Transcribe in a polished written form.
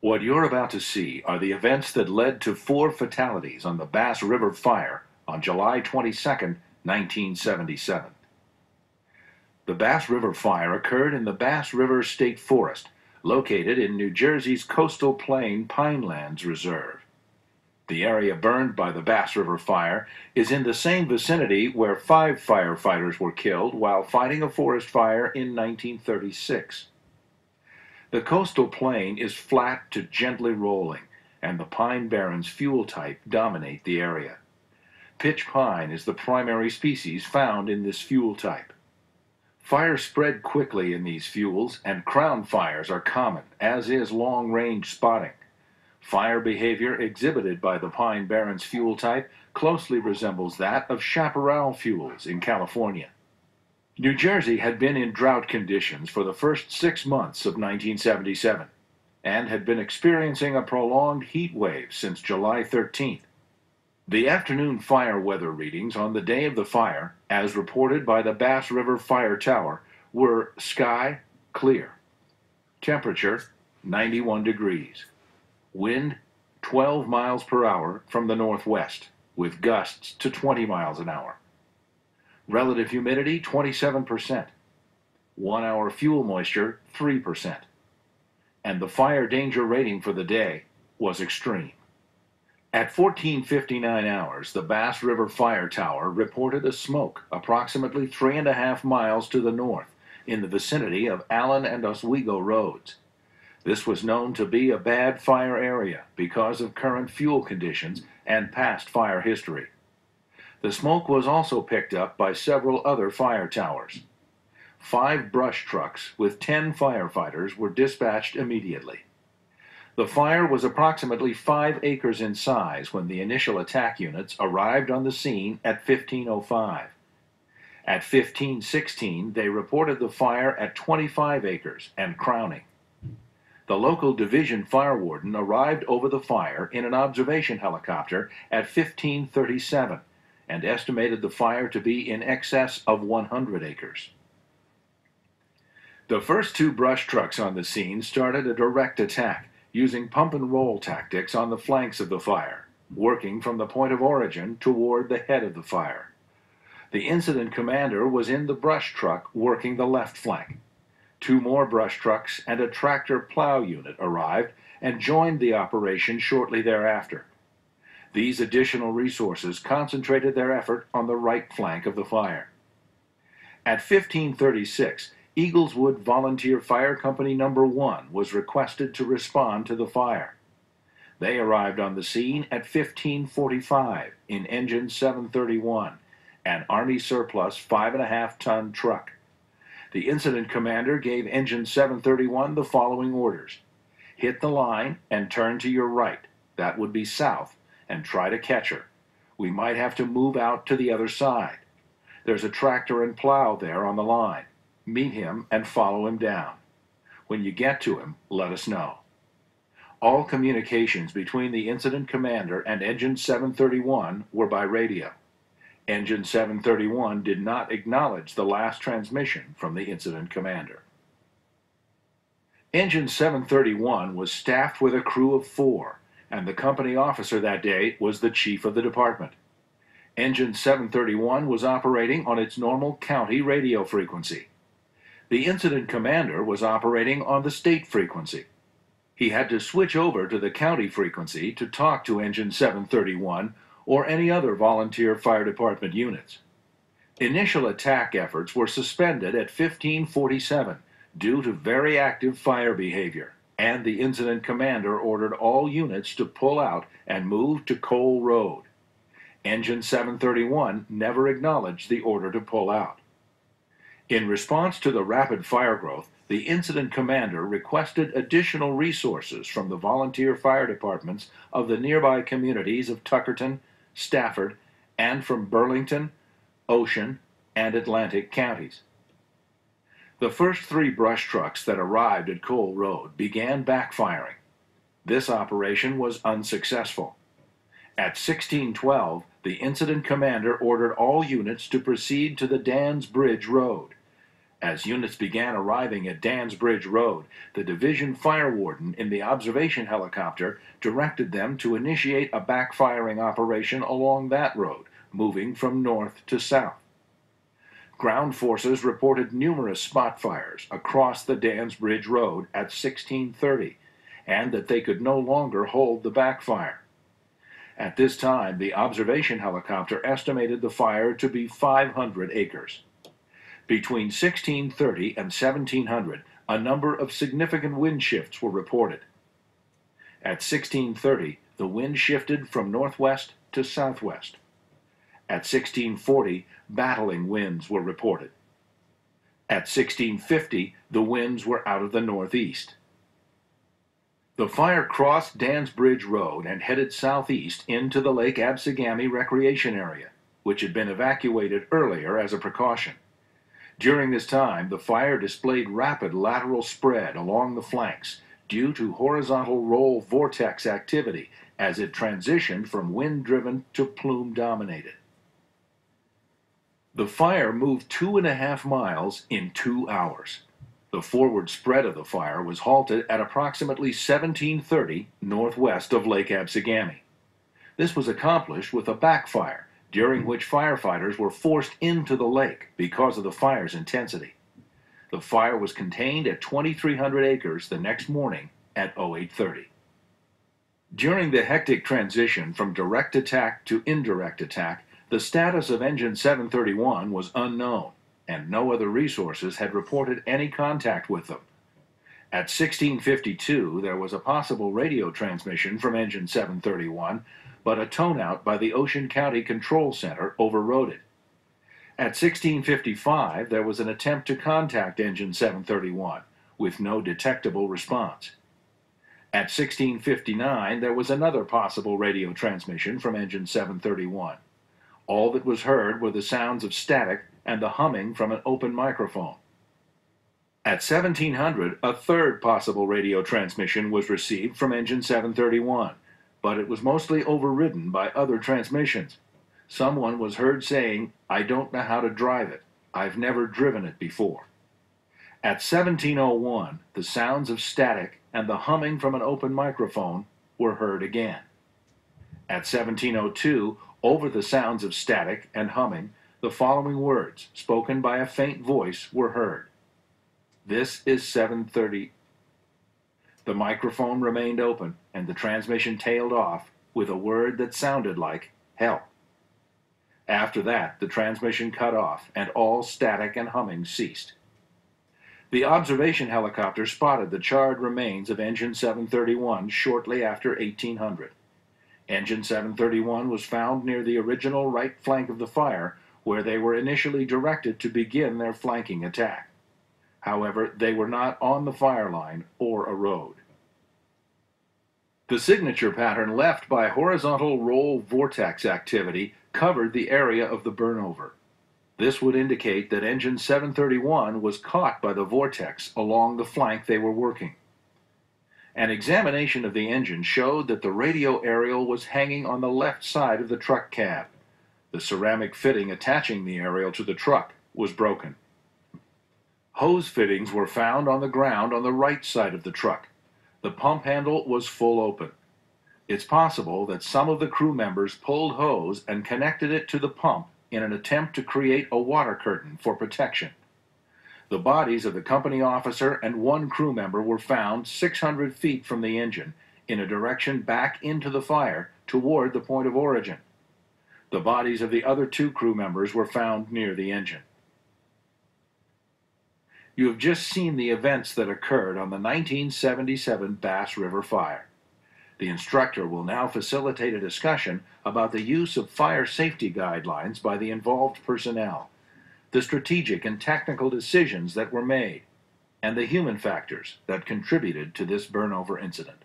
What you're about to see are the events that led to 4 fatalities on the Bass River Fire on July 22, 1977. The Bass River Fire occurred in the Bass River State Forest, located in New Jersey's Coastal Plain Pinelands Reserve. The area burned by the Bass River Fire is in the same vicinity where 5 firefighters were killed while fighting a forest fire in 1936. The coastal plain is flat to gently rolling, and the pine barrens fuel type dominate the area. Pitch pine is the primary species found in this fuel type. Fires spread quickly in these fuels, and crown fires are common, as is long-range spotting. Fire behavior exhibited by the pine barrens fuel type closely resembles that of chaparral fuels in California. New Jersey had been in drought conditions for the first 6 months of 1977 and had been experiencing a prolonged heat wave since July 13th. The afternoon fire weather readings on the day of the fire, as reported by the Bass River Fire Tower, were sky clear, temperature 91 degrees, wind 12 miles per hour from the northwest, with gusts to 20 miles an hour. Relative humidity 27%, 1 hour fuel moisture 3%, and the fire danger rating for the day was extreme. At 14:59 hours, the Bass River Fire Tower reported a smoke approximately 3.5 miles to the north in the vicinity of Allen and Oswego roads. This was known to be a bad fire area because of current fuel conditions and past fire history. The smoke was also picked up by several other fire towers. 5 brush trucks with 10 firefighters were dispatched immediately. The fire was approximately 5 acres in size when the initial attack units arrived on the scene at 15:05. At 15:16, they reported the fire at 25 acres and crowning. The local division fire warden arrived over the fire in an observation helicopter at 15:37 and estimated the fire to be in excess of 100 acres. The first 2 brush trucks on the scene started a direct attack using pump and roll tactics on the flanks of the fire, working from the point of origin toward the head of the fire. The incident commander was in the brush truck working the left flank. 2 more brush trucks and a tractor plow unit arrived and joined the operation shortly thereafter. These additional resources concentrated their effort on the right flank of the fire. At 15:36, Eagleswood Volunteer Fire Company No. 1 was requested to respond to the fire. They arrived on the scene at 15:45 in Engine 731, an Army surplus 5.5-ton truck. The incident commander gave Engine 731 the following orders: hit the line and turn to your right, that would be south, and try to catch her. We might have to move out to the other side. There's a tractor and plow there on the line. Meet him and follow him down. When you get to him, let us know. All communications between the incident commander and Engine 731 were by radio. Engine 731 did not acknowledge the last transmission from the incident commander. Engine 731 was staffed with a crew of 4, and the company officer that day was the chief of the department. Engine 731 was operating on its normal county radio frequency. The incident commander was operating on the state frequency. He had to switch over to the county frequency to talk to Engine 731 or any other volunteer fire department units. Initial attack efforts were suspended at 15:47 due to very active fire behavior, and the incident commander ordered all units to pull out and move to Cole Road. Engine 731 never acknowledged the order to pull out. In response to the rapid fire growth, the incident commander requested additional resources from the volunteer fire departments of the nearby communities of Tuckerton, Stafford, and from Burlington, Ocean, and Atlantic counties. The first 3 brush trucks that arrived at Cole Road began backfiring. This operation was unsuccessful. At 16:12, the incident commander ordered all units to proceed to the Dan's Bridge Road. As units began arriving at Dansbridge Road, the division fire warden in the observation helicopter directed them to initiate a backfiring operation along that road, moving from north to south. Ground forces reported numerous spot fires across the Dansbridge Road at 1630, and that they could no longer hold the backfire. At this time, the observation helicopter estimated the fire to be 500 acres. Between 1630 and 1700, a number of significant wind shifts were reported. At 1630, the wind shifted from northwest to southwest. At 1640, battling winds were reported. At 1650, the winds were out of the northeast. The fire crossed Dansbridge Road and headed southeast into the Lake Absegami recreation area, which had been evacuated earlier as a precaution. During this time, the fire displayed rapid lateral spread along the flanks due to horizontal roll vortex activity as it transitioned from wind-driven to plume-dominated. The fire moved 2.5 miles in 2 hours. The forward spread of the fire was halted at approximately 1730 northwest of Lake Absegami. This was accomplished with a backfire, during which firefighters were forced into the lake because of the fire's intensity. The fire was contained at 2,300 acres the next morning at 0830. During the hectic transition from direct attack to indirect attack, the status of Engine 731 was unknown, and no other resources had reported any contact with them. At 1652, there was a possible radio transmission from Engine 731, but a tone-out by the Ocean County Control Center overrode it. At 1655, there was an attempt to contact Engine 731, with no detectable response. At 1659, there was another possible radio transmission from Engine 731. All that was heard were the sounds of static and the humming from an open microphone. At 1700, a third possible radio transmission was received from Engine 731, but it was mostly overridden by other transmissions. Someone was heard saying, "I don't know how to drive it. I've never driven it before." At 1701, the sounds of static and the humming from an open microphone were heard again. At 1702, over the sounds of static and humming, the following words, spoken by a faint voice, were heard. "This is 730. The microphone remained open, and the transmission tailed off with a word that sounded like "help." After that, the transmission cut off, and all static and humming ceased. The observation helicopter spotted the charred remains of Engine 731 shortly after 1800. Engine 731 was found near the original right flank of the fire, where they were initially directed to begin their flanking attack. However, they were not on the fire line or a road. The signature pattern left by horizontal roll vortex activity covered the area of the burnover. This would indicate that Engine 731 was caught by the vortex along the flank they were working. An examination of the engine showed that the radio aerial was hanging on the left side of the truck cab. The ceramic fitting attaching the aerial to the truck was broken. Hose fittings were found on the ground on the right side of the truck. The pump handle was full open. It's possible that some of the crew members pulled hose and connected it to the pump in an attempt to create a water curtain for protection. The bodies of the company officer and one crew member were found 600 feet from the engine, in a direction back into the fire toward the point of origin. The bodies of the other 2 crew members were found near the engine. You have just seen the events that occurred on the 1977 Bass River Fire. The instructor will now facilitate a discussion about the use of fire safety guidelines by the involved personnel, the strategic and technical decisions that were made, and the human factors that contributed to this burnover incident.